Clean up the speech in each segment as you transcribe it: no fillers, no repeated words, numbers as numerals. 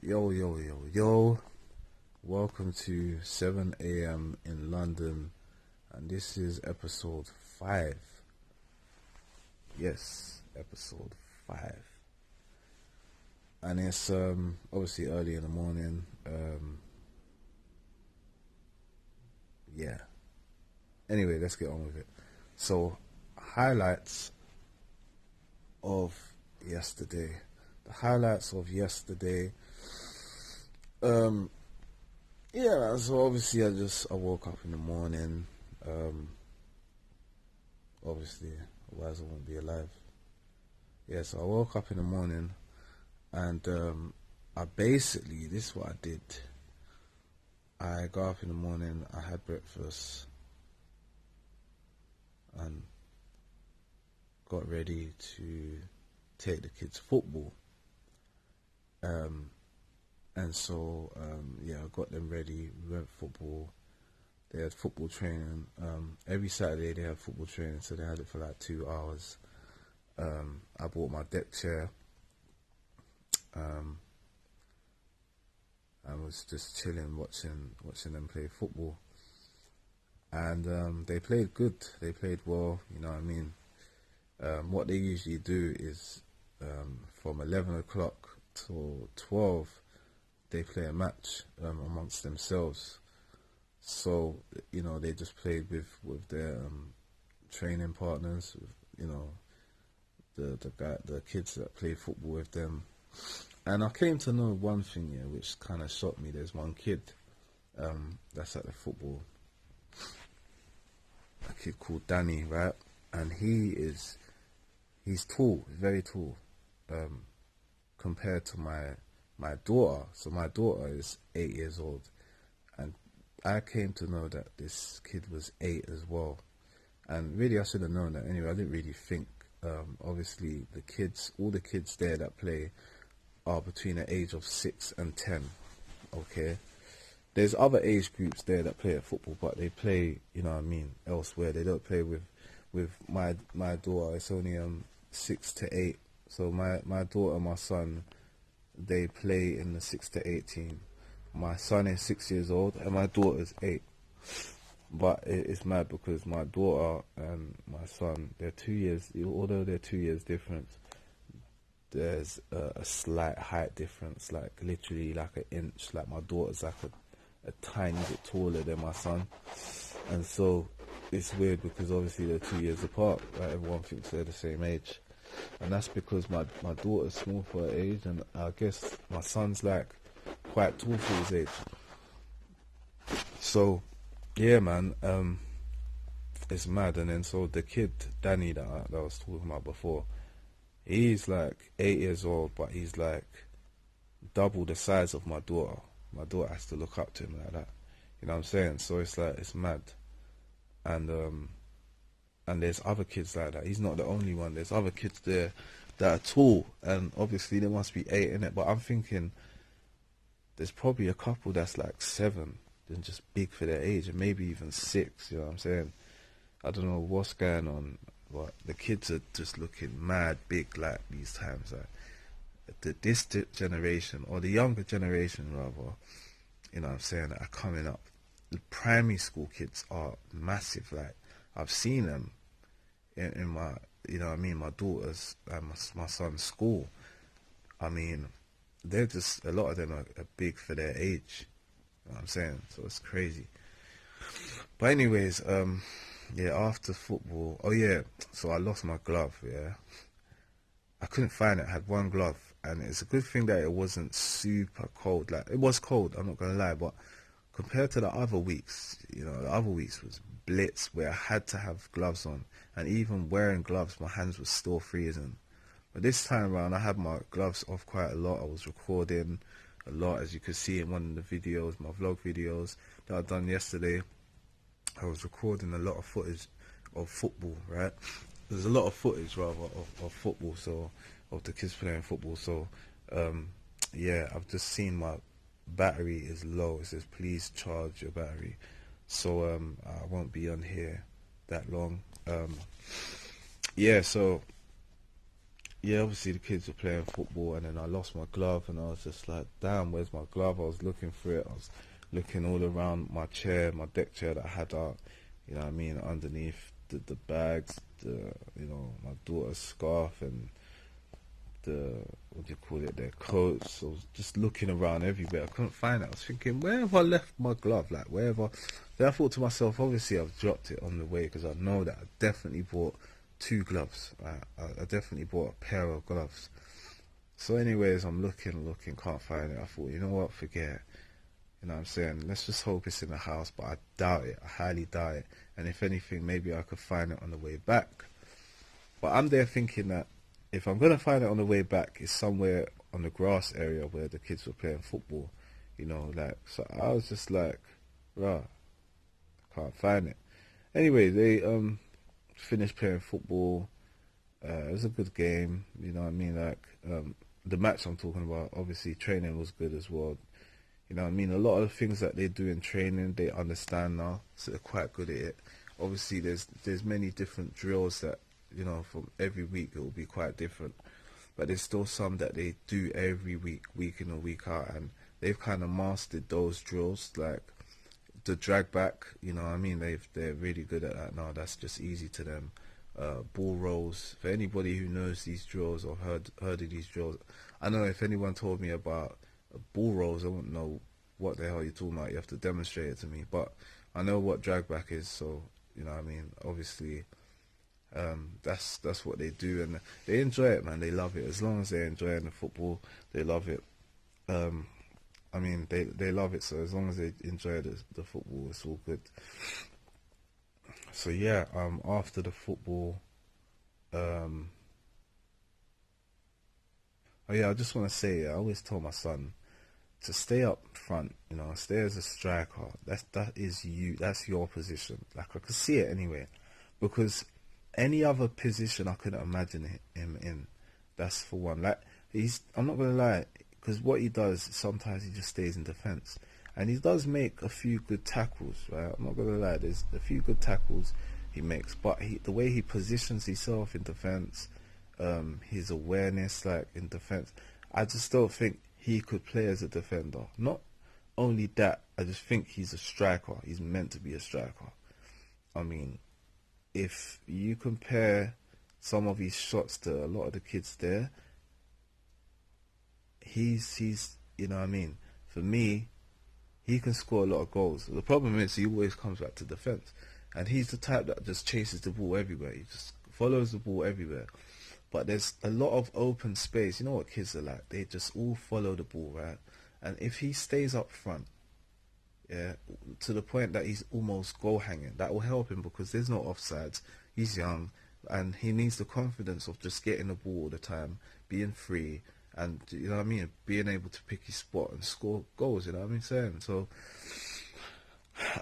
Yo. Welcome to 7 a.m. in London, and this is episode 5. Yes, episode 5. And it's obviously early in the morning. Yeah. Anyway, let's get on with it. So, highlights of yesterday. The highlights of yesterday. Yeah, so obviously I woke up in the morning. Obviously, otherwise I won't be alive. Yeah, so I woke up in the morning and this is what I did. I got up in the morning, I had breakfast and got ready to take the kids football. And so, I got them ready. We went football. They had football training. Every Saturday they had football training, so they had it for like 2 hours. I bought my deck chair. I was just chilling, watching them play football. And they played good. They played well. You know what I mean. What they usually do is from 11 o'clock till 12. They play a match amongst themselves. So, they just played with their training partners, the kids that play football with them. And I came to know one thing here, which kind of shocked me. There's one kid that's at the football, a kid called Danny, right? And he's tall, very tall, compared to my daughter. So my daughter is 8 years old, and I came to know that this kid was 8 as well. And really, I should have known that anyway. I didn't really think. Obviously, all the kids there that play are between the age of 6 and 10. Okay, there's other age groups there that play at football, but they play, elsewhere. They don't play with my daughter. It's only 6 to 8. So my daughter and my son, they play in the 6 to 8 team. My son is 6 years old and my daughter is 8. But it's mad because my daughter and my son, although they're 2 years difference, there's a slight height difference, like literally like an inch. Like my daughter's like a tiny bit taller than my son. And so it's weird because obviously they're 2 years apart. Like everyone thinks they're the same age. And that's because my daughter's small for her age, and I guess my son's like quite tall for his age. So yeah, man, it's mad. And then so the kid Danny that I was talking about before, he's like 8 years old, but he's like double the size of my daughter. My daughter has to look up to him like that. You know what I'm saying? So it's like, it's mad. And there's other kids like that. He's not the only one. There's other kids there that are tall, and obviously there must be 8 in it. But I'm thinking there's probably a couple that's like 7, and just big for their age, and maybe even 6. You know what I'm saying? I don't know what's going on, but the kids are just looking mad big like these times. Like this generation, or the younger generation rather, you know what I'm saying, that are coming up. The primary school kids are massive. Like, I've seen them in my, my daughter's and my son's school. I mean, they're just, a lot of them are big for their age. You know what I'm saying? So it's crazy. But anyways, after football, so I lost my glove, I couldn't find it. I had one glove, and it's a good thing that it wasn't super cold. Like, it was cold, I'm not gonna lie, but compared to the other weeks, the other weeks was blitz where I had to have gloves on, and even wearing gloves, my hands were still freezing. But this time around, I had my gloves off quite a lot. I was recording a lot, as you could see in one of the videos, my vlog videos that I done yesterday. I was recording a lot of footage of football, right? There's a lot of footage, rather, of football, so of the kids playing football. So, I've just seen my battery is low. It says, please charge your battery. So, I won't be on here that long. So yeah, obviously the kids were playing football, and then I lost my glove, and I was just like, damn, where's my glove? I was looking for it. I was looking all around my chair, my deck chair that I had out, you know what I mean, underneath the bags, my daughter's scarf, and the, what do you call it, their coats. I was just looking around everywhere. I couldn't find it. I was thinking, where have I left my glove? Like, where have I? Then I thought to myself, obviously I've dropped it on the way, because I know that I definitely bought two gloves. I definitely bought a pair of gloves. So anyways, I'm looking, can't find it. I thought, you know what, forget it. You know what I'm saying? Let's just hope it's in the house, but I doubt it. I highly doubt it. And if anything, maybe I could find it on the way back. But I'm there thinking that if I'm going to find it on the way back, it's somewhere on the grass area where the kids were playing football. Like, so I was just like, rah, can't find it. Anyway, they finished playing football. It was a good game, you know what I mean? Like, the match I'm talking about, obviously training was good as well. You know what I mean? A lot of the things that they do in training, they understand now, so they're quite good at it. Obviously, there's many different drills that, from every week it will be quite different. But there's still some that they do every week, week in and week out, and they've kind of mastered those drills, like the drag back, you know what I mean? They're really good at that now. That's just easy to them. Ball rolls. For anybody who knows these drills or heard of these drills, I know if anyone told me about ball rolls, I wouldn't know what the hell you're talking about. You have to demonstrate it to me. But I know what drag back is, so you know what I mean. Obviously, that's what they do, and they enjoy it, man. They love it. As long as they're enjoying the football, they love it. I mean, they love it. So as long as they enjoy the football, it's all good. So yeah, after the football, oh yeah, I just want to say, I always tell my son to stay up front, stay as a striker. That is you. That's your position. Like, I could see it anyway, because any other position I couldn't imagine him in. That's for one. Like, I'm not gonna lie, because what he does, sometimes he just stays in defense, and he does make a few good tackles. Right, I'm not gonna lie. There's a few good tackles he makes, but the way he positions himself in defense, his awareness, like in defense, I just don't think he could play as a defender. Not only that, I just think he's a striker. He's meant to be a striker. I mean, if you compare some of his shots to a lot of the kids there, he's you know what I mean? For me, he can score a lot of goals. The problem is he always comes back to defense, and he's the type that just chases the ball everywhere. He just follows the ball everywhere. But there's a lot of open space. You know what kids are like? They just all follow the ball, right? And if he stays up front, yeah, to the point that he's almost goal hanging, that will help him, because there's no offsides. He's young, and he needs the confidence of just getting the ball all the time, being free, and you know what I mean, being able to pick his spot and score goals. You know what I mean, saying so.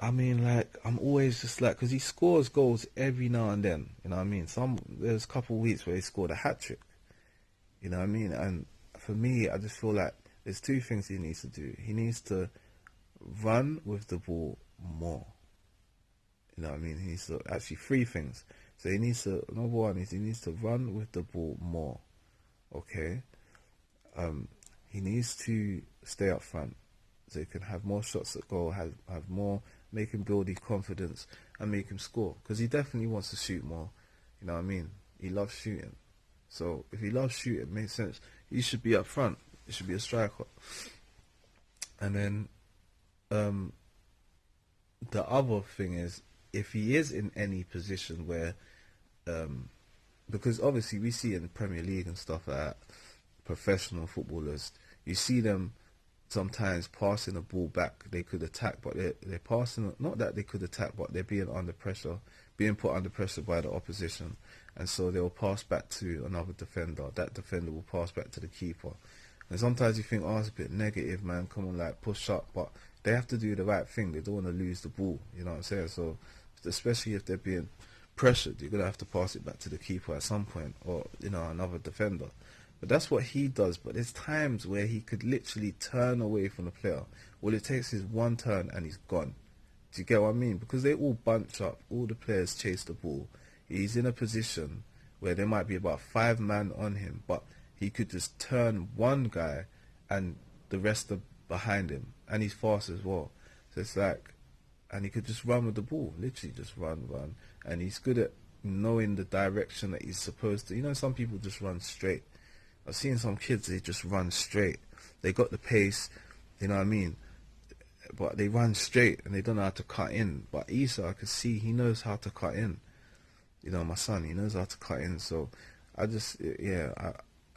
I mean, like, I'm always just like, because he scores goals every now and then. You know what I mean? There's a couple of weeks where he scored a hat trick. You know what I mean? And for me, I just feel like there's two things he needs to do. He needs to run with the ball more. You know what I mean? He needs to, actually, three things. So he needs to, number one is he needs to run with the ball more. Okay? He needs to stay up front, so he can have more shots at goal, have more, make him build his confidence and make him score. Because he definitely wants to shoot more. You know what I mean? He loves shooting. So if he loves shooting, it makes sense. He should be up front. He should be a striker. And then the other thing is, if he is in any position where, because obviously we see in the Premier League and stuff like that, professional footballers, you see them sometimes passing the ball back. They could attack, but they're passing, not that they could attack, but they're being under pressure, being put under pressure by the opposition, and so they'll pass back to another defender. That defender will pass back to the keeper. And sometimes you think, oh, it's a bit negative, man, come on, like, push up, but they have to do the right thing. They don't want to lose the ball, you know what I'm saying? So especially if they're being pressured, you're going to have to pass it back to the keeper at some point, or another defender. But that's what he does. But there's times where he could literally turn away from the player. All it takes is one turn and he's gone. Do you get what I mean? Because they all bunch up. All the players chase the ball. He's in a position where there might be about 5 men on him, but he could just turn one guy and the rest are behind him, and he's fast as well. So it's like, and he could just run with the ball, literally just run, and he's good at knowing the direction that he's supposed to. You know, some people just run straight. I've seen some kids, they just run straight. They got the pace, you know what I mean? But they run straight and they don't know how to cut in. But Issa, I could see he knows how to cut in. You know, my son, he knows how to cut in. So I just, yeah,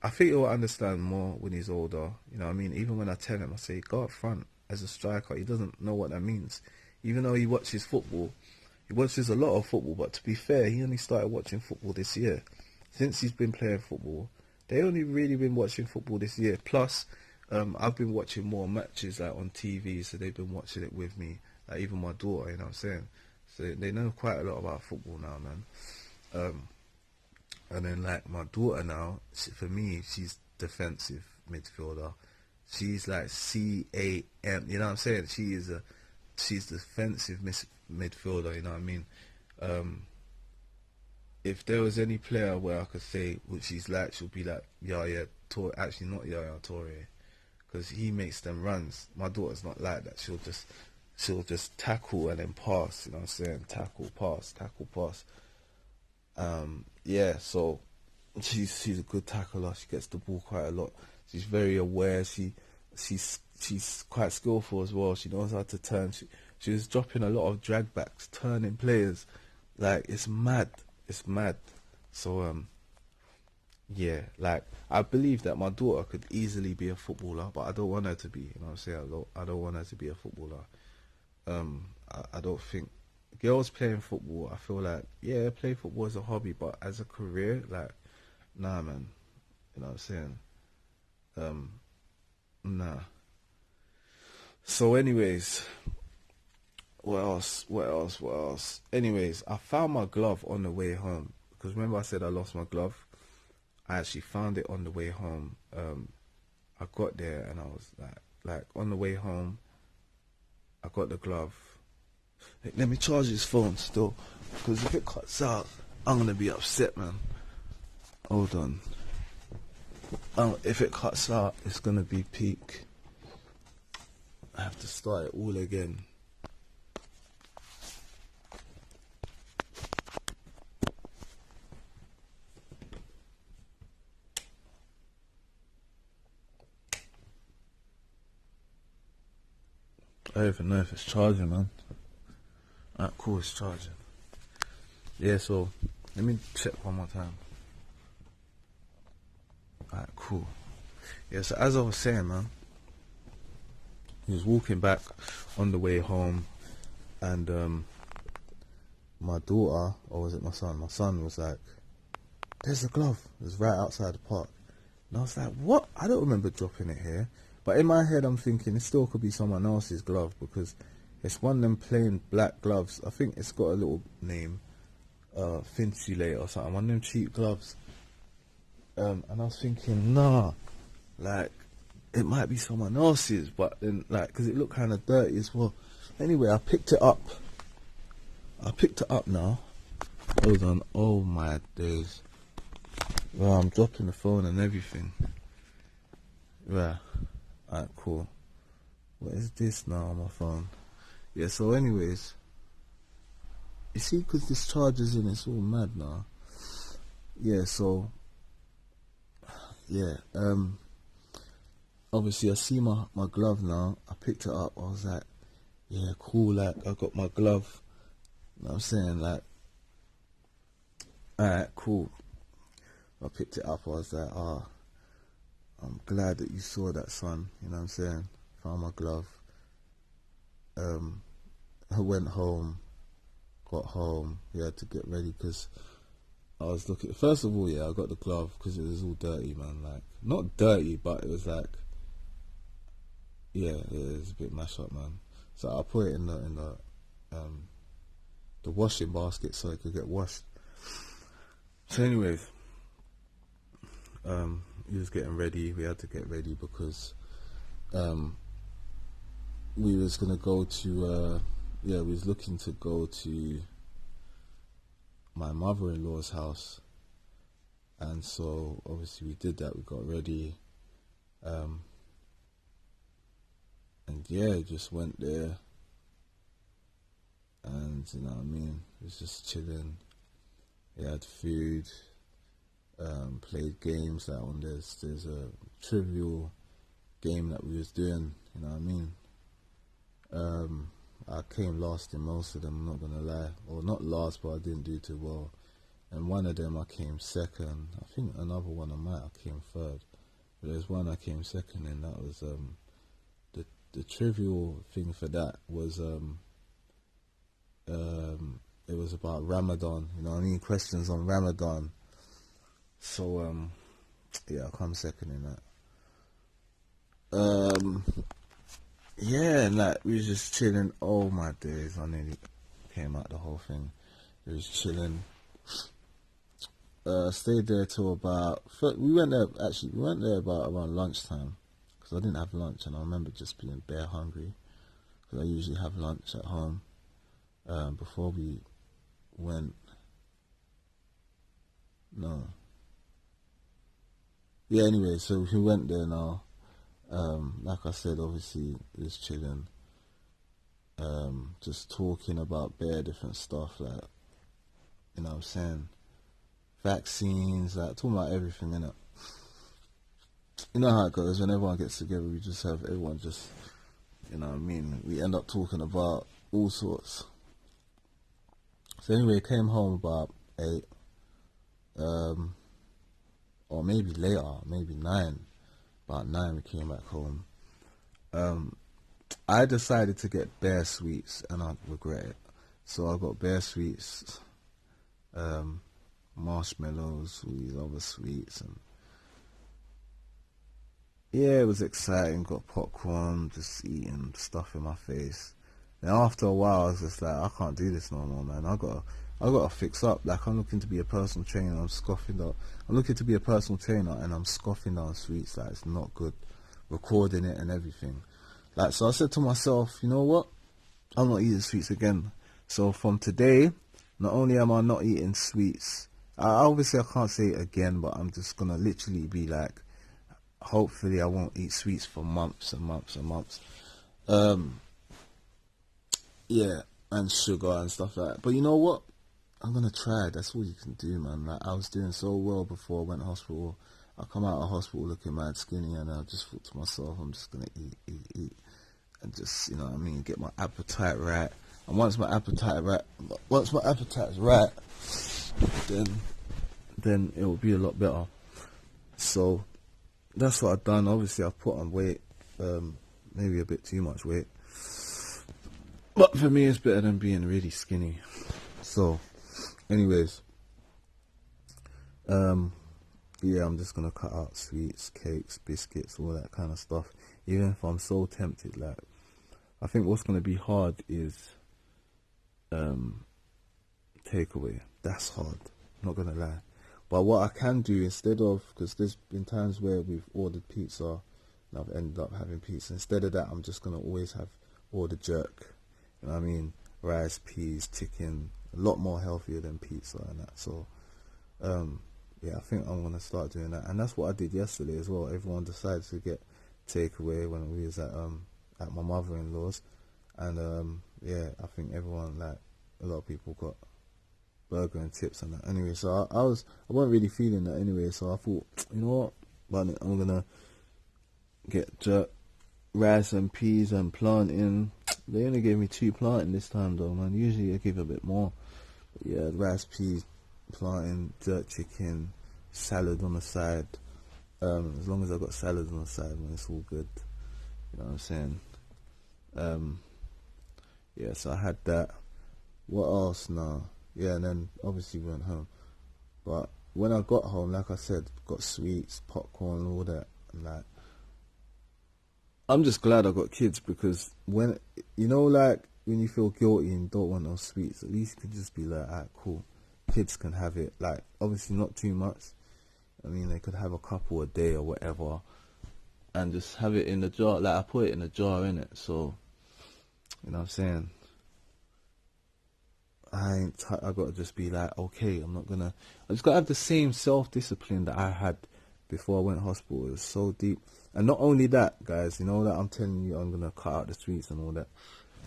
I think he'll understand more when he's older. You know what I mean? Even when I tell him, I say, go up front as a striker. He doesn't know what that means. Even though he watches football, he watches a lot of football. But to be fair, he only started watching football this year. Since he's been playing football, they only really been watching football this year. Plus, I've been watching more matches like on TV, so they've been watching it with me. Like even my daughter, you know what I'm saying? So they know quite a lot about football now, man. And then like my daughter now, for me, she's defensive midfielder. She's like CAM, you know what I'm saying? She's defensive midfielder, you know what I mean? If there was any player where I could say what she's like, she'll be like Yaya Toure. Actually, not Yaya Toure, because he makes them runs. My daughter's not like that. She'll just tackle and then pass. You know what I'm saying? Tackle, pass. Yeah. So she's a good tackler. She gets the ball quite a lot. She's very aware. She's quite skillful as well. She knows how to turn. She was dropping a lot of drag backs, turning players. Like it's mad. It's mad. So yeah, like I believe that my daughter could easily be a footballer, but I don't want her to be. You know what I'm saying? I don't want her to be a footballer. I don't think girls playing football. I feel like yeah, play football as a hobby, but as a career, like nah, man. You know what I'm saying? Nah. So, anyways, what else? Anyways, I found my glove on the way home because remember I said I lost my glove. I actually found it on the way home. I got there and I was like on the way home, I got the glove. Hey, let me charge this phone still, because if it cuts out, I'm gonna be upset, man. Hold on. If it cuts out, it's gonna be peak. I have to start it all again. I don't even know if it's charging, man. Alright, cool, it's charging. Yeah, so let me check one more time. Alright, cool. Yeah, so as I was saying, man, he was walking back on the way home, and my daughter, or was it my son? My son was like, "There's the glove." It was right outside the park, and I was like, "What? I don't remember dropping it here." But in my head, I'm thinking it still could be someone else's glove because it's one of them plain black gloves. I think it's got a little name, Finsulate or something. One of them cheap gloves. And I was thinking, nah, like it might be someone else's, but then like because it looked kind of dirty as well. Anyway, I picked it up. Now. Hold on. Oh my days. Well, I'm dropping the phone and everything. Right. Alright, cool. What is this now on my phone? Yeah, so anyways, you see, because this charger's in, it's all mad now. Yeah, so yeah, obviously I see my glove now. I picked it up. I was like, yeah, cool, like I got my glove. You know what I'm saying? Like, alright, cool. I picked it up. I was like, I'm glad that you saw that, son. You know what I'm saying? Found my glove. I went home, got home. We had to get ready because I was looking. First of all, yeah, I got the glove because it was all dirty, man. Like, not dirty, but it was like, yeah, it was a bit mashed up, man. So I put it in the washing basket so it could get washed. So, anyways, he was getting ready. We had to get ready because we was gonna go to we was looking to go to my mother-in-law's house And so obviously we did that. We got ready, and yeah, just went there, and you know what I mean. It was just chilling. We had food, played games. Like on there's a trivial game that we was doing. You know what I mean. I came last in most of them. I'm not gonna lie, or not last, but I didn't do too well. And one of them I came second. I think another one I came third. But there's one I came second in. That was the trivial thing for that was it was about Ramadan. You know what I mean? Questions on Ramadan. So yeah, I come second in that. Yeah, and like we was just chilling. Oh my days, I nearly came out the whole thing. We was chilling. Stayed there till about. We went there about around lunchtime because I didn't have lunch, and I remember just being bare hungry because I usually have lunch at home before we went. No. Yeah. Anyway, so we went there now. Like I said, obviously, we was chilling. Just talking about bare different stuff, like you know what I'm saying. Vaccines, like talking about everything in it. You know how it goes when everyone gets together. We just have everyone just, you know what I mean. We end up talking about all sorts. So anyway, came home about 8, or maybe later, maybe 9. About 9 we came back home. I decided to get bear sweets, and I regret it. So I got bear sweets, marshmallows, all these other sweets, and yeah, it was exciting. Got popcorn, just eating stuff in my face. Then after a while, I was just like, I can't do this no more, man. I got to fix up. Like I'm looking to be a personal trainer. I'm looking to be a personal trainer, and I'm scoffing down sweets. Like it's not good. Recording it and everything. Like so, I said to myself, you know what? I'm not eating sweets again. So from today, not only am I not eating sweets, obviously I can't say it again, but I'm just gonna literally be like, hopefully I won't eat sweets for months and months and months. Yeah, and sugar and stuff like that. But you know what? I'm gonna try. That's all you can do, man. Like I was doing so well before I went to hospital. I come out of hospital looking mad skinny, and I just thought to myself, I'm just gonna eat, and just you know what I mean, get my appetite right. And once my appetite's right, then it will be a lot better. So that's what I've done. Obviously, I've put on weight, maybe a bit too much weight. But for me, it's better than being really skinny. So, anyways, yeah, I'm just gonna cut out sweets, cakes, biscuits, all that kind of stuff. Even if I'm so tempted, like, I think what's gonna be hard is takeaway. That's hard. Not gonna lie. But what I can do instead of, because there's been times where we've ordered pizza and I've ended up having pizza. Instead of that, I'm just gonna always have order jerk. You know what I mean? Rice, peas, chicken, a lot more healthier than pizza and that. So, yeah, I think I'm gonna start doing that. And that's what I did yesterday as well. Everyone decided to get takeaway when we was at my mother-in-law's, and yeah, I think everyone, like a lot of people, got burger and chips and that. Anyway, so I wasn't really feeling that anyway. So I thought, you know what, but I'm gonna get jerk, rice and peas and plantain. They only gave me 2 plantain this time though, man. Usually they give a bit more. But yeah, rice, peas, plantain, jerk chicken, salad on the side. As long as I got salad on the side, man, it's all good. You know what I'm saying? Yeah, so I had that. What else? No. Yeah, and then obviously we went home. But when I got home, like I said, got sweets, popcorn, all that, and like, I'm just glad I got kids, because when, you know, like when you feel guilty and don't want no sweets, at least you could just be like, alright, cool, kids can have it. Like, obviously not too much. I mean, they could have a couple a day or whatever, and just have it in the jar. Like, I put it in a jar, innit? So, you know what I'm saying? I gotta just be like, okay, I just gotta have the same self-discipline that I had before I went to hospital. It's so deep. And not only that, guys, you know that I'm telling you I'm gonna cut out the streets and all that.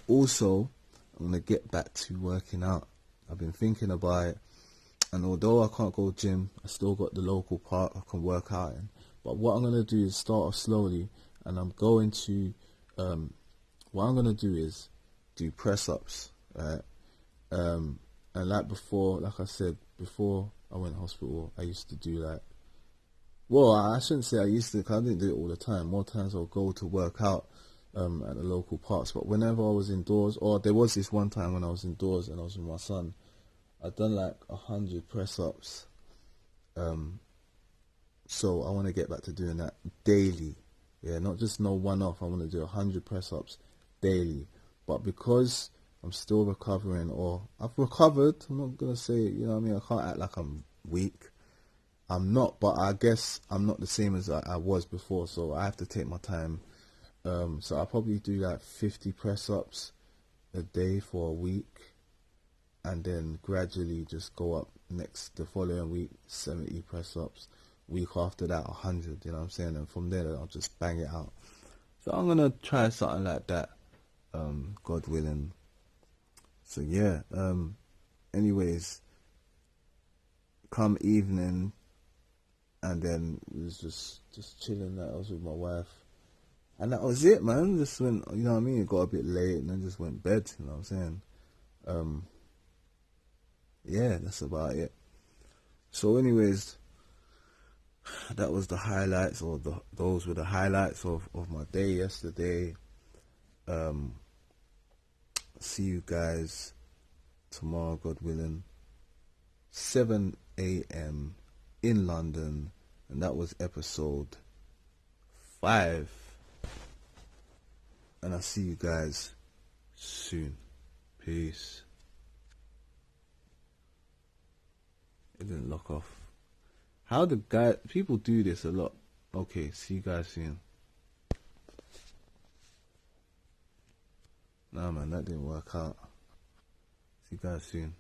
Also, I'm gonna get back to working out. I've been thinking about it, and although I can't go gym, I still got the local park I can work out in. But what I'm gonna do is start off slowly, and I'm going to, what I'm gonna do is do press ups, right? And like before, like I said, before I went to hospital, I used to do like, well, I shouldn't say I used to, 'cause I didn't do it all the time. More times I'll go to work out at the local parks. But whenever I was indoors, or there was this one time when I was indoors and I was with my son, I'd done like 100 press ups. So I want to get back to doing that daily. Yeah, not just no one off. I want to do 100 press ups daily. But because I'm still recovering, or I've recovered, I'm not gonna say, you know what I mean, I can't act like I'm weak. I'm not, but I guess I'm not the same as I was before, so I have to take my time. So I'll probably do like 50 press ups a day for a week, and then gradually just go up the following week, 70 press ups, week after that 100, you know what I'm saying, and from there I'll just bang it out. So I'm gonna try something like that, God willing. So yeah, anyways, come evening, and then it was just chilling. That I was with my wife, and that was it, man. Just went, you know what I mean. It got a bit late, and then just went bed. You know what I'm saying? Yeah, that's about it. So, anyways, that was the highlights, or those were the highlights of my day yesterday. See you guys tomorrow, God willing, 7 a.m. in London, and that was episode 5. And I'll see you guys soon. Peace. It didn't lock off. How the people do this a lot. Okay, see you guys soon. Nah, man, that didn't work out. See you guys soon.